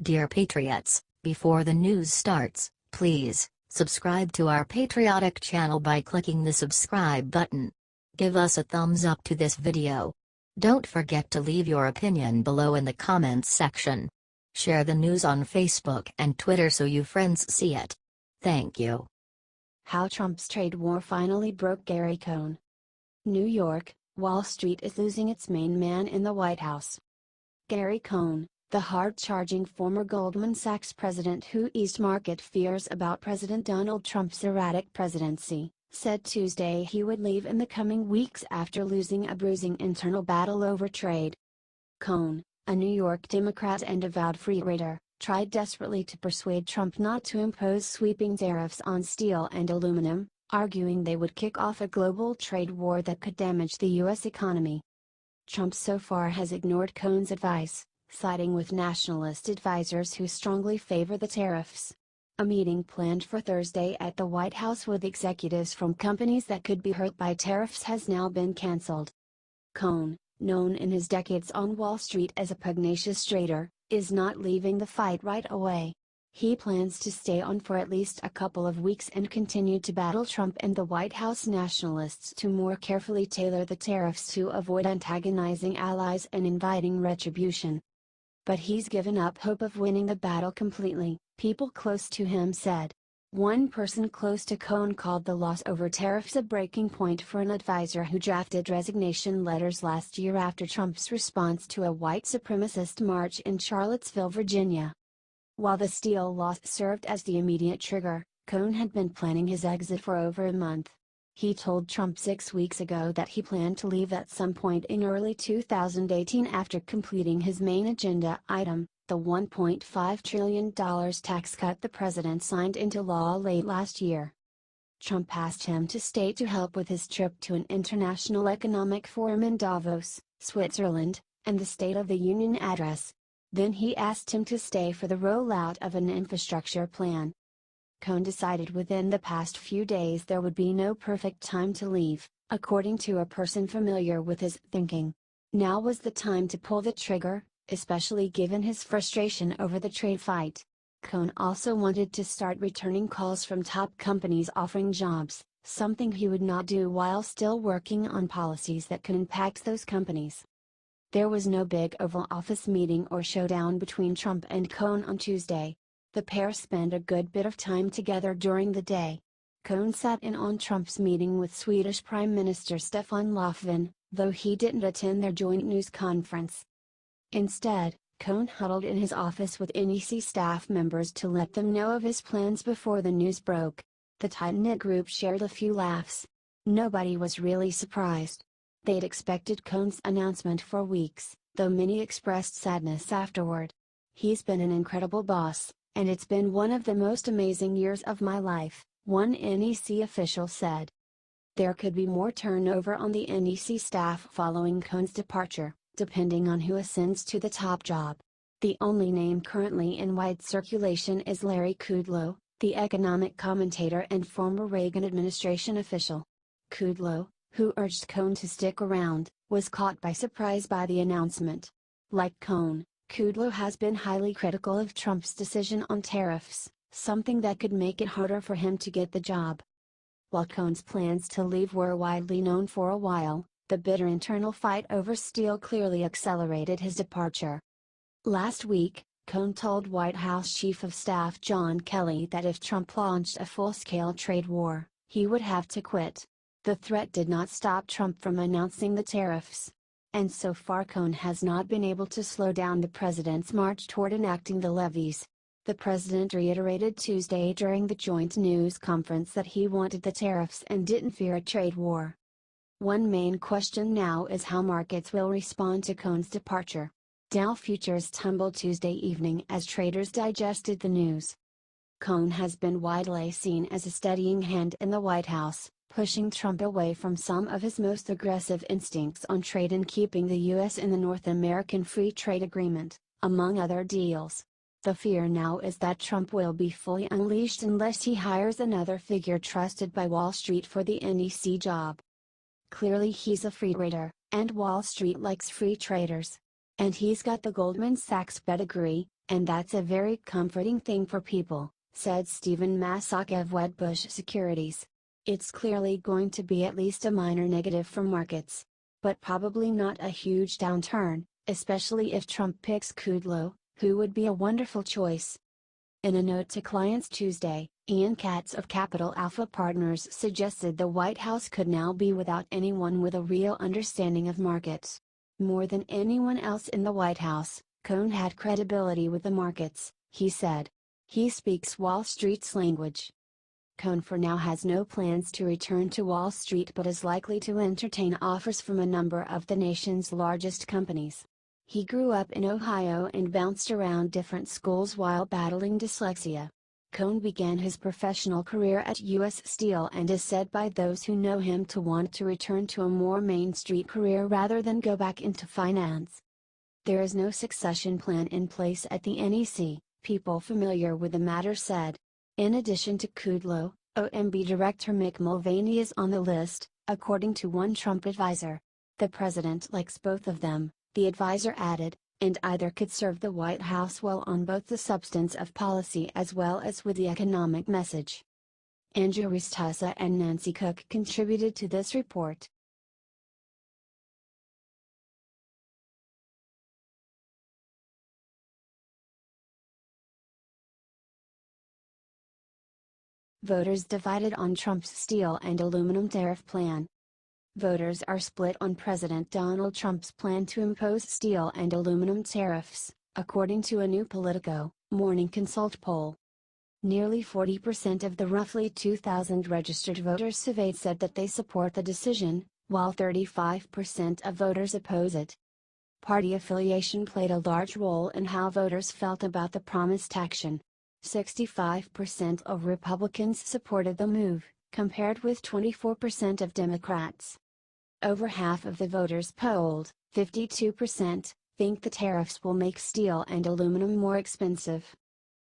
Dear Patriots, before the news starts, please subscribe to our patriotic channel by clicking the subscribe button. Give us a thumbs up to this video. Don't forget to leave your opinion below in the comments section. Share the news on Facebook and Twitter so you friends see it. Thank you. How Trump's trade war finally broke Gary Cohn. New York, Wall Street is losing its main man in the White House. Gary Cohn, the hard-charging former Goldman Sachs president who eased market fears about President Donald Trump's erratic presidency, said Tuesday he would leave in the coming weeks after losing a bruising internal battle over trade. Cohn, a New York Democrat and avowed free trader, tried desperately to persuade Trump not to impose sweeping tariffs on steel and aluminum, arguing they would kick off a global trade war that could damage the U.S. economy. Trump so far has ignored Cohn's advice, siding with nationalist advisors who strongly favor the tariffs. A meeting planned for Thursday at the White House with executives from companies that could be hurt by tariffs has now been canceled. Cohn, known in his decades on Wall Street as a pugnacious trader, is not leaving the fight right away. He plans to stay on for at least a couple of weeks and continue to battle Trump and the White House nationalists to more carefully tailor the tariffs to avoid antagonizing allies and inviting retribution. But he's given up hope of winning the battle completely, people close to him said. One person close to Cohn called the loss over tariffs a breaking point for an advisor who drafted resignation letters last year after Trump's response to a white supremacist march in Charlottesville, Virginia. While the steel loss served as the immediate trigger, Cohn had been planning his exit for over a month. He told Trump 6 weeks ago that he planned to leave at some point in early 2018 after completing his main agenda item, the $1.5 trillion tax cut the president signed into law late last year. Trump asked him to stay to help with his trip to an international economic forum in Davos, Switzerland, and the State of the Union address. Then he asked him to stay for the rollout of an infrastructure plan. Cohn decided within the past few days there would be no perfect time to leave, according to a person familiar with his thinking. Now was the time to pull the trigger, especially given his frustration over the trade fight. Cohn also wanted to start returning calls from top companies offering jobs, something he would not do while still working on policies that could impact those companies. There was no big Oval Office meeting or showdown between Trump and Cohn on Tuesday. The pair spent a good bit of time together during the day. Cohn sat in on Trump's meeting with Swedish Prime Minister Stefan Löfven, though he didn't attend their joint news conference. Instead, Cohn huddled in his office with NEC staff members to let them know of his plans before the news broke. The tight-knit group shared a few laughs. Nobody was really surprised. They'd expected Cohn's announcement for weeks, though many expressed sadness afterward. He's been an incredible boss, and it's been one of the most amazing years of my life, one NEC official said. There could be more turnover on the NEC staff following Cohn's departure, depending on who ascends to the top job. The only name currently in wide circulation is Larry Kudlow, the economic commentator and former Reagan administration official. Kudlow, who urged Cohn to stick around, was caught by surprise by the announcement. Like Cohn, Kudlow has been highly critical of Trump's decision on tariffs, something that could make it harder for him to get the job. While Cohn's plans to leave were widely known for a while, the bitter internal fight over steel clearly accelerated his departure. Last week, Cohn told White House Chief of Staff John Kelly that if Trump launched a full-scale trade war, he would have to quit. The threat did not stop Trump from announcing the tariffs. And so far Cohn has not been able to slow down the president's march toward enacting the levies. The president reiterated Tuesday during the joint news conference that he wanted the tariffs and didn't fear a trade war. One main question now is how markets will respond to Cohn's departure. Dow futures tumbled Tuesday evening as traders digested the news. Cohn has been widely seen as a steadying hand in the White House, pushing Trump away from some of his most aggressive instincts on trade and keeping the U.S. in the North American Free Trade Agreement, among other deals. The fear now is that Trump will be fully unleashed unless he hires another figure trusted by Wall Street for the NEC job. Clearly he's a free trader, and Wall Street likes free traders. And he's got the Goldman Sachs pedigree, and that's a very comforting thing for people, said Stephen Massock of Wedbush Securities. It's clearly going to be at least a minor negative for markets. But probably not a huge downturn, especially if Trump picks Kudlow, who would be a wonderful choice. In a note to clients Tuesday, Ian Katz of Capital Alpha Partners suggested the White House could now be without anyone with a real understanding of markets. More than anyone else in the White House, Cohn had credibility with the markets, he said. He speaks Wall Street's language. Cohn for now has no plans to return to Wall Street but is likely to entertain offers from a number of the nation's largest companies. He grew up in Ohio and bounced around different schools while battling dyslexia. Cohn began his professional career at U.S. Steel and is said by those who know him to want to return to a more Main Street career rather than go back into finance. There is no succession plan in place at the NEC, people familiar with the matter said. In addition to Kudlow, OMB Director Mick Mulvaney is on the list, according to one Trump advisor. The president likes both of them, the advisor added, and either could serve the White House well on both the substance of policy as well as with the economic message. Andrew Ristusa and Nancy Cook contributed to this report. Voters divided on Trump's steel and aluminum tariff plan. Voters are split on President Donald Trump's plan to impose steel and aluminum tariffs, according to a new Politico, Morning Consult poll. Nearly 40% of the roughly 2,000 registered voters surveyed said that they support the decision, while 35% of voters oppose it. Party affiliation played a large role in how voters felt about the promised action. 65% of Republicans supported the move, compared with 24% of Democrats. Over half of the voters polled, 52%, think the tariffs will make steel and aluminum more expensive.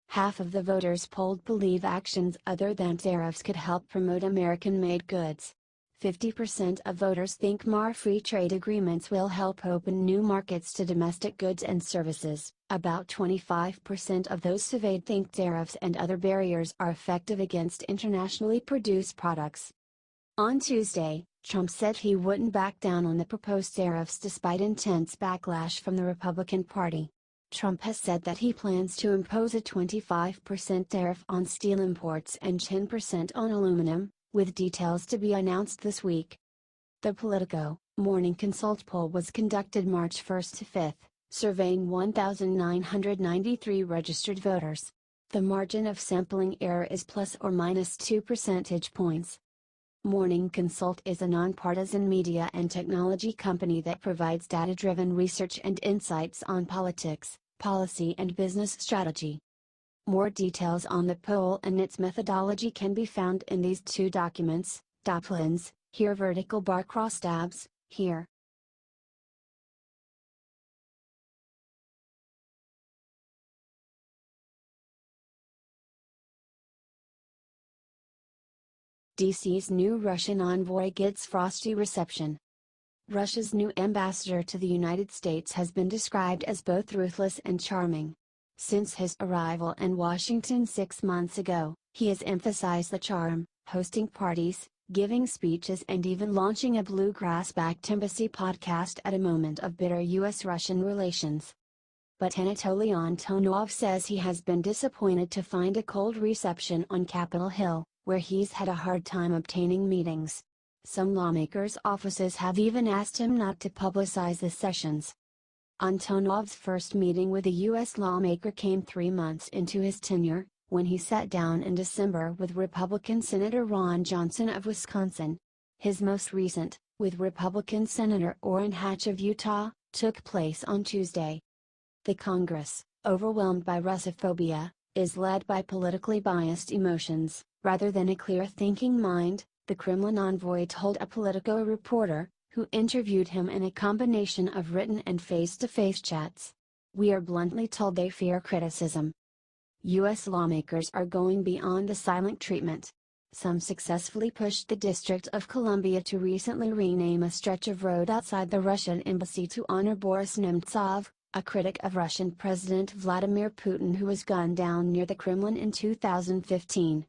Half of the voters polled believe actions other than tariffs could help promote American-made goods. 50% of voters think more free trade agreements will help open new markets to domestic goods and services. About 25% of those surveyed think tariffs and other barriers are effective against internationally produced products. On Tuesday, Trump said he wouldn't back down on the proposed tariffs despite intense backlash from the Republican Party. Trump has said that he plans to impose a 25% tariff on steel imports and 10% on aluminum, with details to be announced this week. The Politico, Morning Consult poll was conducted March 1 to 5, surveying 1,993 registered voters. The margin of sampling error is plus or minus 2 percentage points. Morning Consult is a nonpartisan media and technology company that provides data-driven research and insights on politics, policy and business strategy. More details on the poll and its methodology can be found in these two documents, Doplins, here vertical bar crosstabs, here. DC's new Russian envoy gets frosty reception. Russia's new ambassador to the United States has been described as both ruthless and charming. Since his arrival in Washington 6 months ago, he has emphasized the charm, hosting parties, giving speeches and even launching a bluegrass-backed embassy podcast at a moment of bitter U.S.-Russian relations. But Anatoly Antonov says he has been disappointed to find a cold reception on Capitol Hill, where he's had a hard time obtaining meetings. Some lawmakers' offices have even asked him not to publicize the sessions. Antonov's first meeting with a U.S. lawmaker came 3 months into his tenure, when he sat down in December with Republican Senator Ron Johnson of Wisconsin. His most recent, with Republican Senator Orrin Hatch of Utah, took place on Tuesday. The Congress, overwhelmed by Russophobia, is led by politically biased emotions, rather than a clear-thinking mind, the Kremlin envoy told a Politico reporter, who interviewed him in a combination of written and face-to-face chats. We are bluntly told they fear criticism. U.S. lawmakers are going beyond the silent treatment. Some successfully pushed the District of Columbia to recently rename a stretch of road outside the Russian embassy to honor Boris Nemtsov, a critic of Russian President Vladimir Putin who was gunned down near the Kremlin in 2015.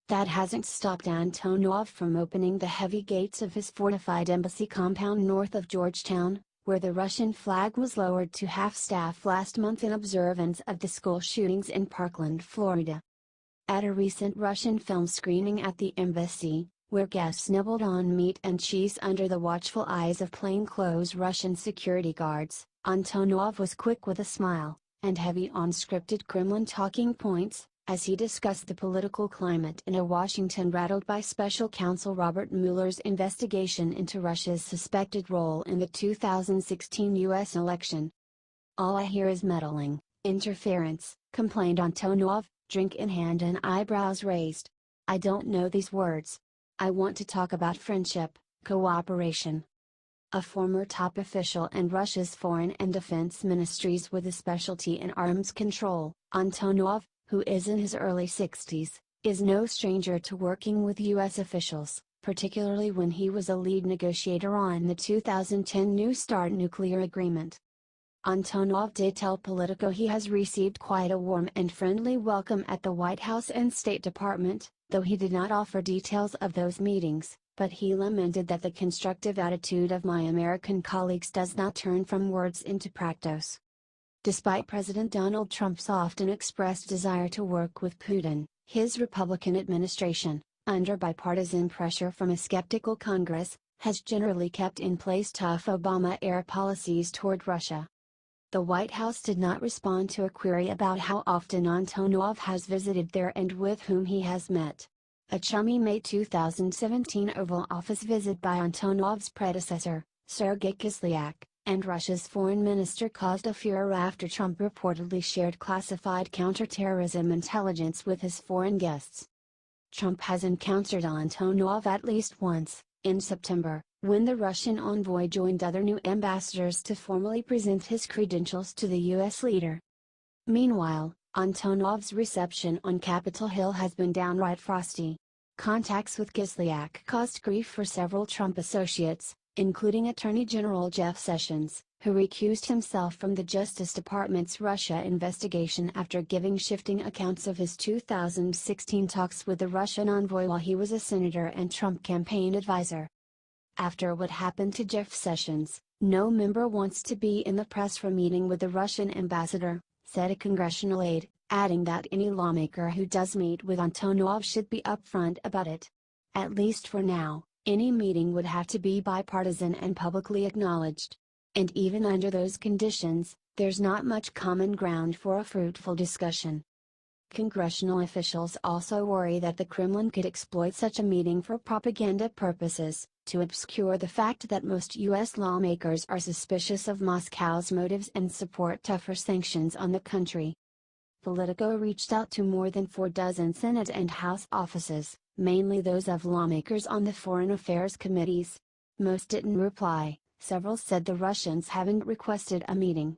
That hasn't stopped Antonov from opening the heavy gates of his fortified embassy compound north of Georgetown, where the Russian flag was lowered to half-staff last month in observance of the school shootings in Parkland, Florida. At a recent Russian film screening at the embassy, where guests nibbled on meat and cheese under the watchful eyes of plainclothes Russian security guards, Antonov was quick with a smile, and heavy on scripted Kremlin talking points, as he discussed the political climate in a Washington rattled by Special Counsel Robert Mueller's investigation into Russia's suspected role in the 2016 U.S. election. "All I hear is meddling, interference," complained Antonov, drink in hand and eyebrows raised. "I don't know these words. I want to talk about friendship, cooperation." A former top official in Russia's foreign and defense ministries with a specialty in arms control, Antonov, who is in his early 60s, is no stranger to working with U.S. officials, particularly when he was a lead negotiator on the 2010 New START nuclear agreement. Antonov did tell Politico he has received quite a warm and friendly welcome at the White House and State Department, though he did not offer details of those meetings, but he lamented that the constructive attitude of my American colleagues does not turn from words into practice. Despite President Donald Trump's often expressed desire to work with Putin, his Republican administration, under bipartisan pressure from a skeptical Congress, has generally kept in place tough Obama-era policies toward Russia. The White House did not respond to a query about how often Antonov has visited there and with whom he has met. A chummy May 2017 Oval Office visit by Antonov's predecessor, Sergei Kislyak, and Russia's foreign minister caused a furor after Trump reportedly shared classified counterterrorism intelligence with his foreign guests. Trump has encountered Antonov at least once, in September, when the Russian envoy joined other new ambassadors to formally present his credentials to the U.S. leader. Meanwhile, Antonov's reception on Capitol Hill has been downright frosty. Contacts with Kislyak caused grief for several Trump associates, including Attorney General Jeff Sessions, who recused himself from the Justice Department's Russia investigation after giving shifting accounts of his 2016 talks with the Russian envoy while he was a senator and Trump campaign advisor. After what happened to Jeff Sessions, no member wants to be in the press for meeting with the Russian ambassador, said a congressional aide, adding that any lawmaker who does meet with Antonov should be upfront about it. At least for now, any meeting would have to be bipartisan and publicly acknowledged. And even under those conditions, there's not much common ground for a fruitful discussion. Congressional officials also worry that the Kremlin could exploit such a meeting for propaganda purposes, to obscure the fact that most U.S. lawmakers are suspicious of Moscow's motives and support tougher sanctions on the country. Politico reached out to more than 40 Senate and House offices, mainly those of lawmakers on the Foreign Affairs committees. Most didn't reply, several said the Russians haven't requested a meeting.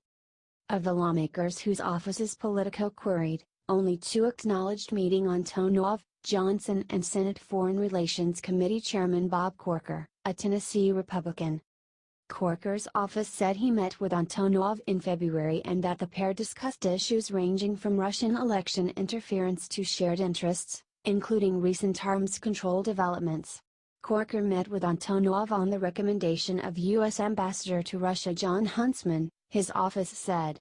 Of the lawmakers whose offices Politico queried, only 2 acknowledged meeting Antonov, Johnson and Senate Foreign Relations Committee Chairman Bob Corker, a Tennessee Republican. Corker's office said he met with Antonov in February and that the pair discussed issues ranging from Russian election interference to shared interests, including recent arms control developments. Corker met with Antonov on the recommendation of U.S. Ambassador to Russia John Huntsman, his office said.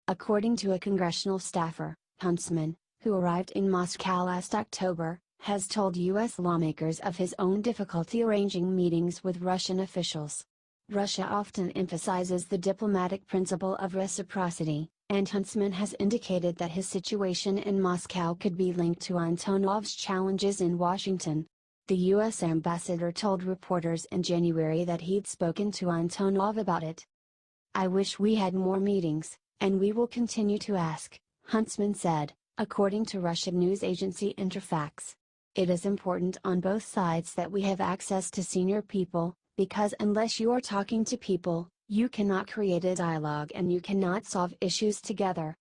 According to a congressional staffer, Huntsman, who arrived in Moscow last October, has told U.S. lawmakers of his own difficulty arranging meetings with Russian officials. Russia often emphasizes the diplomatic principle of reciprocity, and Huntsman has indicated that his situation in Moscow could be linked to Antonov's challenges in Washington. The U.S. ambassador told reporters in January that he'd spoken to Antonov about it. "I wish we had more meetings, and we will continue to ask," Huntsman said, according to Russian news agency Interfax. "It is important on both sides that we have access to senior people, because unless you are talking to people, you cannot create a dialogue and you cannot solve issues together."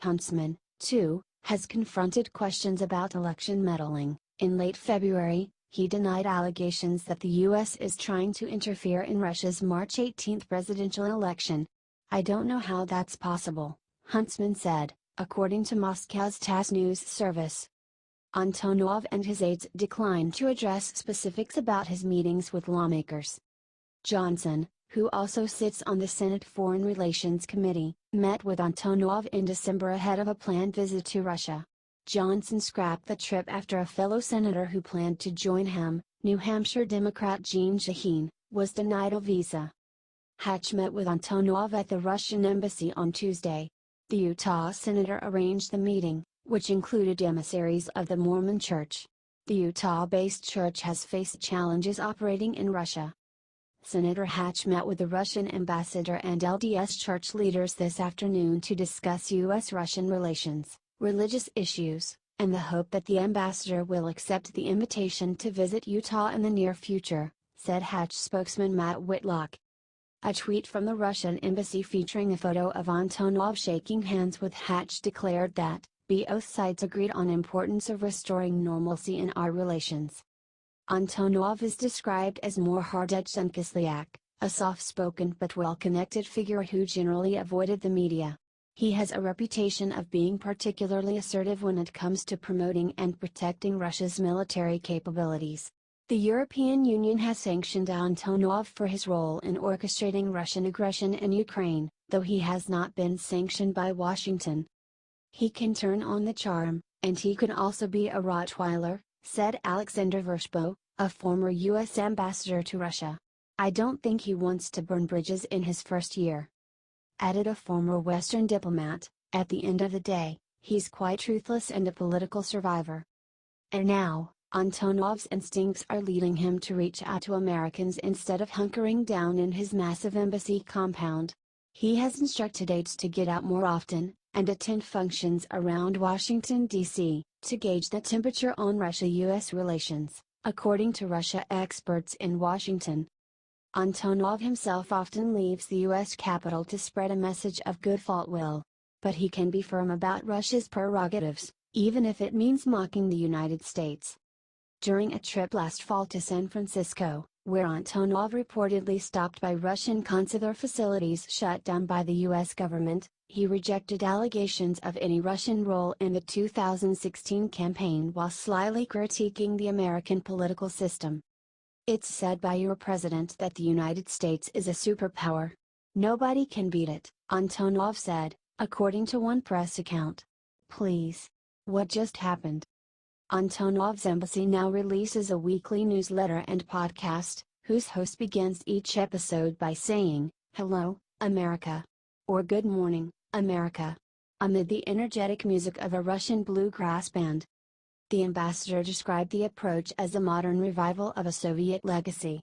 Huntsman, too, has confronted questions about election meddling. In late February, he denied allegations that the U.S. is trying to interfere in Russia's March 18 presidential election. I don't know how that's possible, Huntsman said, according to Moscow's TASS news service. Antonov and his aides declined to address specifics about his meetings with lawmakers. Johnson, who also sits on the Senate Foreign Relations Committee, met with Antonov in December ahead of a planned visit to Russia. Johnson scrapped the trip after a fellow senator who planned to join him, New Hampshire Democrat Jeanne Shaheen, was denied a visa. Hatch met with Antonov at the Russian embassy on Tuesday. The Utah senator arranged the meeting, which included emissaries of the Mormon Church. The Utah-based church has faced challenges operating in Russia. Senator Hatch met with the Russian ambassador and LDS church leaders this afternoon to discuss U.S.-Russian relations, religious issues, and the hope that the ambassador will accept the invitation to visit Utah in the near future, said Hatch spokesman Matt Whitlock. A tweet from the Russian embassy featuring a photo of Antonov shaking hands with Hatch declared that, both sides agreed on importance of restoring normalcy in our relations. Antonov is described as more hard-edged than Kislyak, a soft-spoken but well-connected figure who generally avoided the media. He has a reputation of being particularly assertive when it comes to promoting and protecting Russia's military capabilities. The European Union has sanctioned Antonov for his role in orchestrating Russian aggression in Ukraine, though he has not been sanctioned by Washington. He can turn on the charm, and he could also be a Rottweiler, said Alexander Vershbow, a former U.S. ambassador to Russia. I don't think he wants to burn bridges in his first year. Added a former Western diplomat, at the end of the day, he's quite ruthless and a political survivor. And now, Antonov's instincts are leading him to reach out to Americans instead of hunkering down in his massive embassy compound. He has instructed aides to get out more often, and attend functions around Washington, D.C., to gauge the temperature on Russia-U.S. relations, according to Russia experts in Washington. Antonov himself often leaves the U.S. Capitol to spread a message of good fault will. But he can be firm about Russia's prerogatives, even if it means mocking the United States. During a trip last fall to San Francisco, where Antonov reportedly stopped by Russian consular facilities shut down by the U.S. government, he rejected allegations of any Russian role in the 2016 campaign while slyly critiquing the American political system. It's said by your president that the United States is a superpower. Nobody can beat it, Antonov said, according to one press account. Please. What just happened? Antonov's embassy now releases a weekly newsletter and podcast, whose host begins each episode by saying, "Hello, America," or "Good morning, America," amid the energetic music of a Russian bluegrass band. The ambassador described the approach as a modern revival of a Soviet legacy.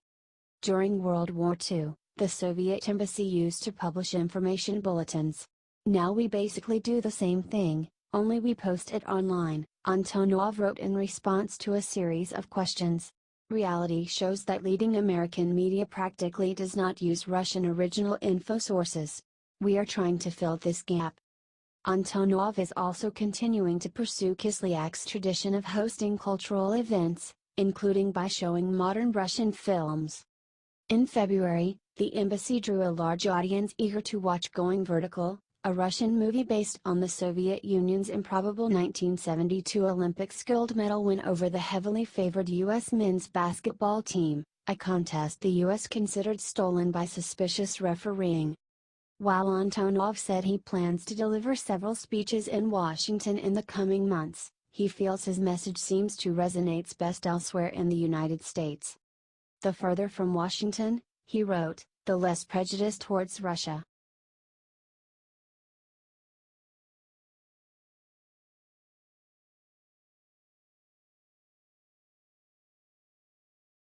During World War II, the Soviet embassy used to publish information bulletins. Now we basically do the same thing, only we post it online, Antonov wrote in response to a series of questions. Reality shows that leading American media practically does not use Russian original info sources. We are trying to fill this gap. Antonov is also continuing to pursue Kislyak's tradition of hosting cultural events, including by showing modern Russian films. In February, the embassy drew a large audience eager to watch Going Vertical, a Russian movie based on the Soviet Union's improbable 1972 Olympics gold medal win over the heavily favored U.S. men's basketball team, a contest the U.S. considered stolen by suspicious refereeing. While Antonov said he plans to deliver several speeches in Washington in the coming months, he feels his message seems to resonate best elsewhere in the United States. The further from Washington, he wrote, the less prejudice towards Russia.